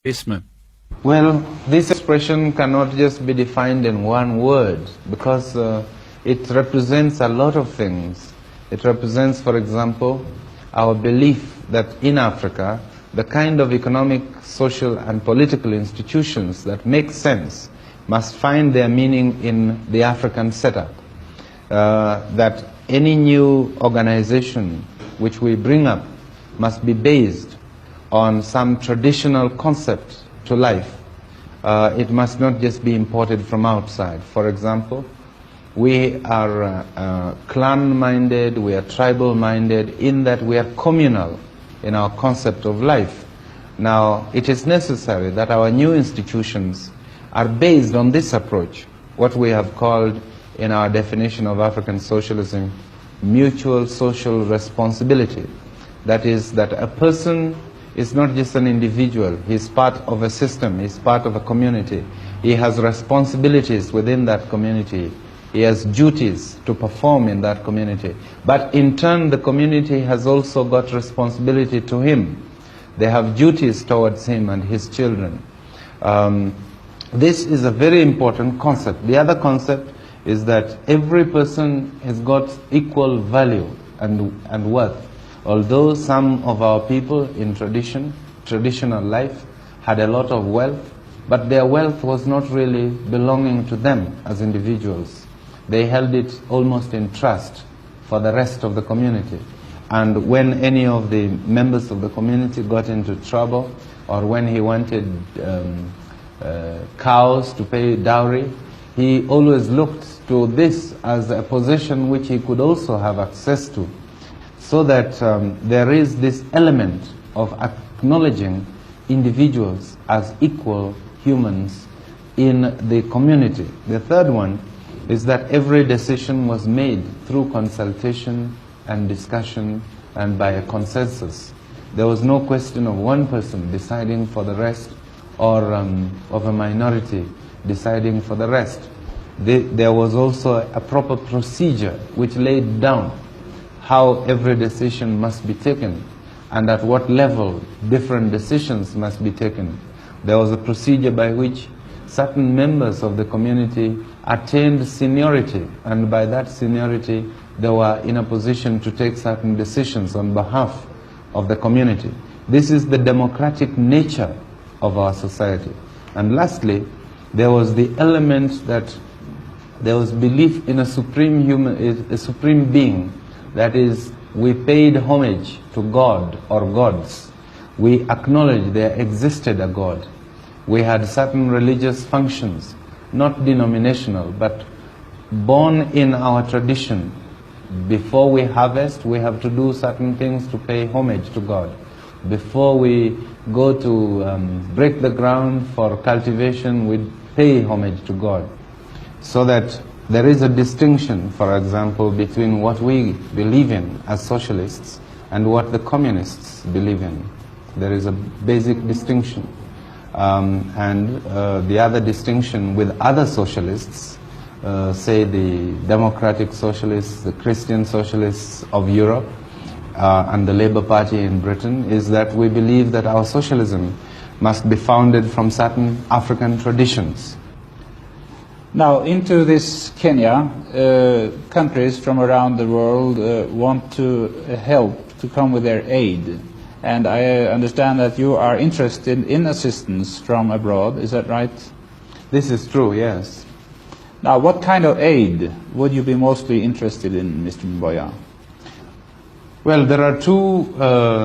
Isma. Well, this expression cannot just be defined in one word because it represents a lot of things. It represents, for example, our belief that in Africa, the kind of economic, social, and political institutions that make sense must find their meaning in the African setup. That any new organization which we bring up must be based on some traditional concept to life. It must not just be imported from outside. For example, we are clan-minded, we are tribal-minded in that we are communal in our concept of life. Now, it is necessary that our new institutions are based on this approach, what we have called in our definition of African socialism, mutual social responsibility. That is, that a person is not just an individual, he is part of a system, he is part of a community. He has responsibilities within that community. He has duties to perform in that community. But in turn, the community has also got responsibility to him. They have duties towards him and his children. This is a very important concept. The other concept is that every person has got equal value and worth. Although some of our people in traditional life had a lot of wealth, but their wealth was not really belonging to them as individuals. They held it almost in trust for the rest of the community. And when any of the members of the community got into trouble, or when he wanted cows to pay dowry, he always looked to this as a position which he could also have access to. So that there is this element of acknowledging individuals as equal humans in the community. The third one is that every decision was made through consultation and discussion and by a consensus. There was no question of one person deciding for the rest or of a minority deciding for the rest. There was also a proper procedure which laid down how every decision must be taken and at what level different decisions must be taken. There was a procedure by which certain members of the community attained seniority, and by that seniority they were in a position to take certain decisions on behalf of the community. This is the democratic nature of our society. And lastly, there was the element that there was belief in a supreme being. That is, we paid homage to God or gods. We acknowledged there existed a God. We had certain religious functions, not denominational, but born in our tradition. Before we harvest, we have to do certain things to pay homage to God. Before we go to break the ground for cultivation, we pay homage to God. So that there is a distinction, for example, between what we believe in as socialists and what the communists believe in. There is a basic distinction. The other distinction with other socialists, say the democratic socialists, the Christian socialists of Europe, and the Labour Party in Britain, is that we believe that our socialism must be founded from certain African traditions. Now, into this Kenya, countries from around the world want to help to come with their aid. And I understand that you are interested in assistance from abroad, is that right? This is true, yes. Now, what kind of aid would you be mostly interested in, Mr. Mboya? Well, there are two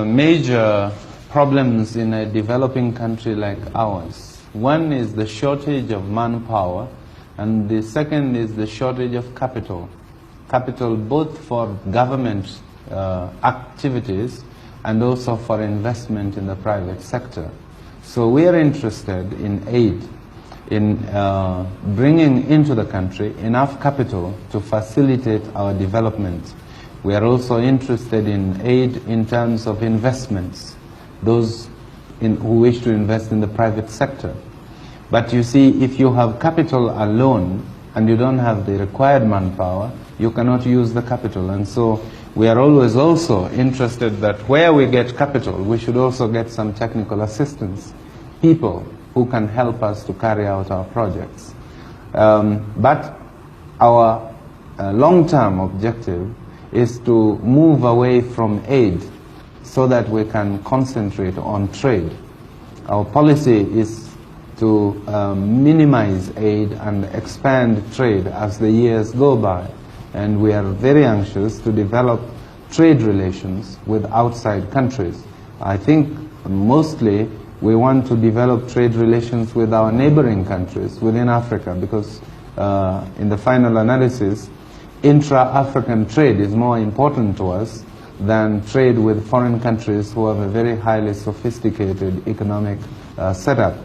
major problems in a developing country like ours. One is the shortage of manpower, and the second is the shortage of capital. Capital both for government activities and also for investment in the private sector. So we are interested in aid, in bringing into the country enough capital to facilitate our development. We are also interested in aid in terms of investments, those who wish to invest in the private sector. But you see, if you have capital alone and you don't have the required manpower, you cannot use the capital. And so we are always also interested that where we get capital, we should also get some technical assistance people who can help us to carry out our projects. But our long-term objective is to move away from aid so that we can concentrate on trade. Our policy is to minimize aid and expand trade as the years go by. And we are very anxious to develop trade relations with outside countries. I think mostly we want to develop trade relations with our neighboring countries within Africa, because in the final analysis, intra-African trade is more important to us than trade with foreign countries who have a very highly sophisticated economic setup.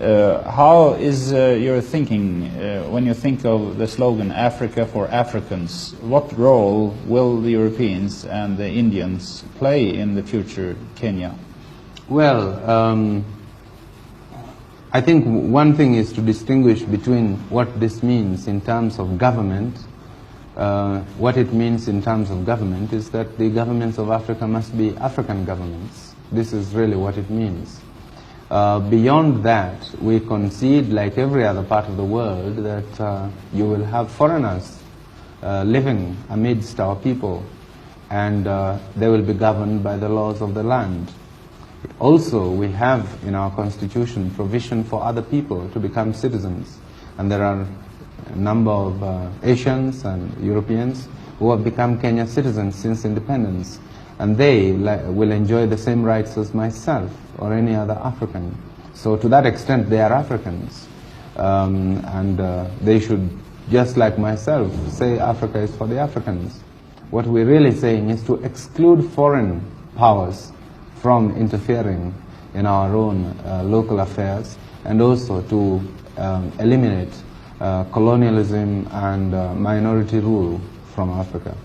How is your thinking when you think of the slogan Africa for Africans? What role will the Europeans and the Indians play in the future Kenya? Well, I think one thing is to distinguish between what this means in terms of government. What it means in terms of government is that the governments of Africa must be African governments. This is really what it means. Beyond that, we concede, like every other part of the world, that you will have foreigners living amidst our people, and they will be governed by the laws of the land. Also, we have in our constitution provision for other people to become citizens, and there are a number of Asians and Europeans who have become Kenyan citizens since independence, and they will enjoy the same rights as myself or any other African. So to that extent they are Africans, and they should, just like myself, say Africa is for the Africans. What we're really saying is to exclude foreign powers from interfering in our own local affairs, and also to eliminate colonialism and minority rule from Africa.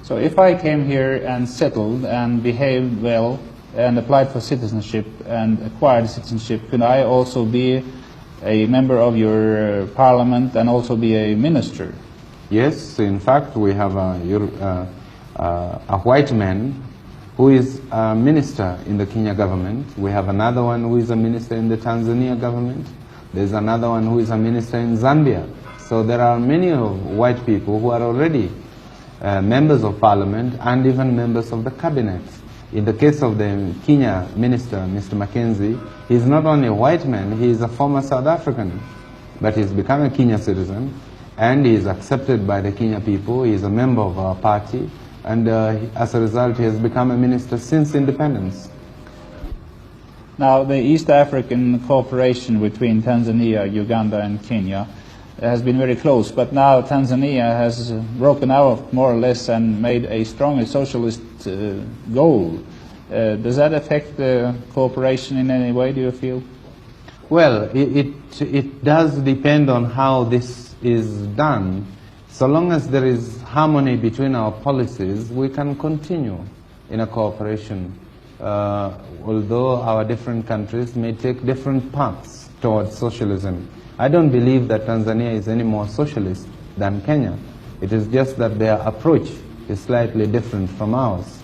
So if I came here and settled and behaved well and applied for citizenship and acquired citizenship, could I also be a member of your parliament and also be a minister? Yes, in fact we have a white man who is a minister in the Kenya government. We have another one who is a minister in the Tanzania government. There's another one who is a minister in Zambia. So there are many white people who are already members of parliament and even members of the cabinet. In the case of the Kenya minister, Mr. Mackenzie, he is not only a white man, he is a former South African, but he's become a Kenya citizen, and he is accepted by the Kenya people. He is a member of our party, and as a result he has become a minister since independence. Now, the East African cooperation between Tanzania, Uganda and Kenya has been very close, but now Tanzania has broken out more or less and made a strongly socialist goal. Does that affect the cooperation in any way, do you feel? Well, it does depend on how this is done. So long as there is harmony between our policies, we can continue in a cooperation, although our different countries may take different paths towards socialism. I don't believe that Tanzania is any more socialist than Kenya. It is just that their approach is slightly different from ours.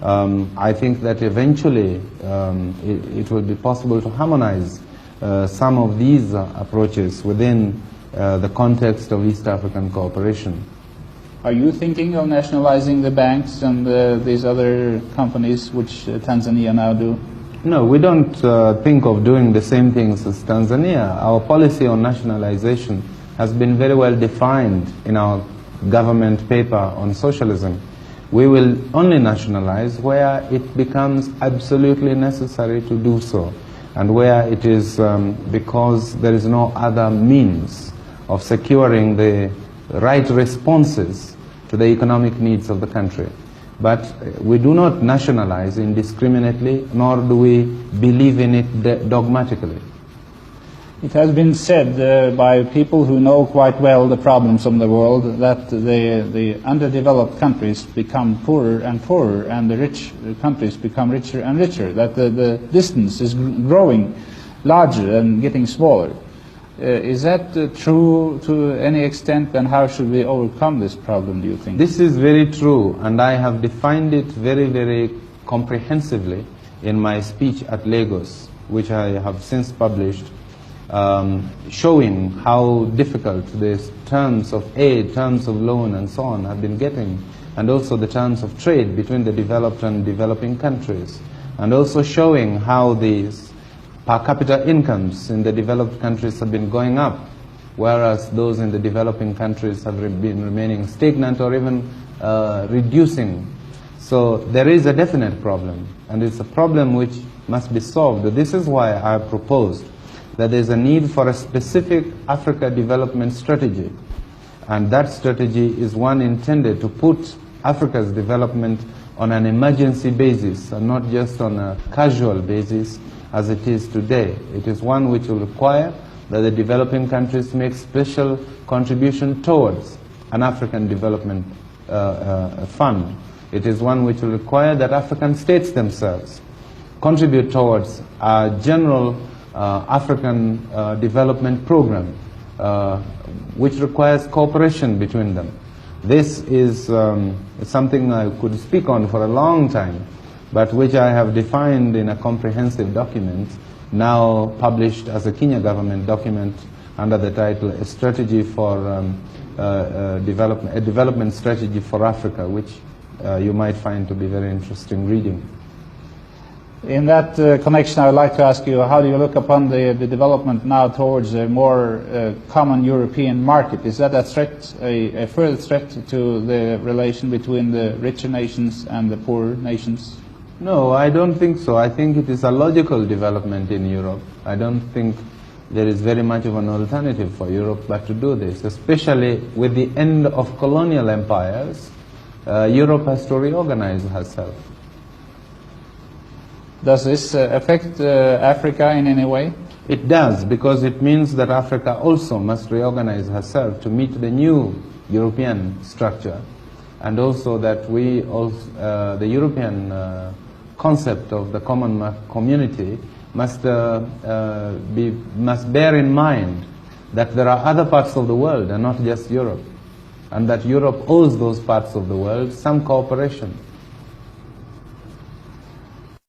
I think that eventually it will be possible to harmonize some of these approaches within the context of East African cooperation. Are you thinking of nationalizing the banks and these other companies which Tanzania now do? No, we don't think of doing the same things as Tanzania. Our policy on nationalization has been very well defined in our government paper on socialism. We will only nationalize where it becomes absolutely necessary to do so, and where it is because there is no other means of securing the right responses to the economic needs of the country. But we do not nationalize indiscriminately, nor do we believe in it dogmatically. It has been said by people who know quite well the problems of the world that the underdeveloped countries become poorer and poorer and the rich countries become richer and richer, that the distance is growing larger and getting smaller. Is that true to any extent, and how should we overcome this problem, do you think? This is very true, and I have defined it very, very comprehensively in my speech at Lagos. which I have since published, showing how difficult these terms of aid, terms of loan and so on have been getting, and also the terms of trade between the developed and developing countries, and also showing how these per capita incomes in the developed countries have been going up, whereas those in the developing countries have been remaining stagnant or even reducing. So there is a definite problem, and it's a problem which must be solved. This is why I proposed that there is a need for a specific Africa development strategy, and that strategy is one intended to put Africa's development on an emergency basis and not just on a casual basis as it is today. It is one which will require that the developing countries make special contribution towards an African development fund. It is one which will require that African states themselves contribute towards a general African development program, which requires cooperation between them. This is something I could speak on for a long time, but which I have defined in a comprehensive document, now published as a Kenya government document under the title A Strategy for a Development Strategy for Africa, which you might find to be very interesting reading. In that connection, I would like to ask you, how do you look upon the development now towards a more common European market? Is that a threat, a further threat to the relation between the richer nations and the poorer nations? No, I don't think so. I think it is a logical development in Europe. I don't think there is very much of an alternative for Europe but to do this, especially with the end of colonial empires. Europe has to reorganize herself. Does this affect Africa in any way? It does, because it means that Africa also must reorganize herself to meet the new European structure, and also that we also, the European concept of the common community must bear in mind that there are other parts of the world and not just Europe, and that Europe owes those parts of the world some cooperation.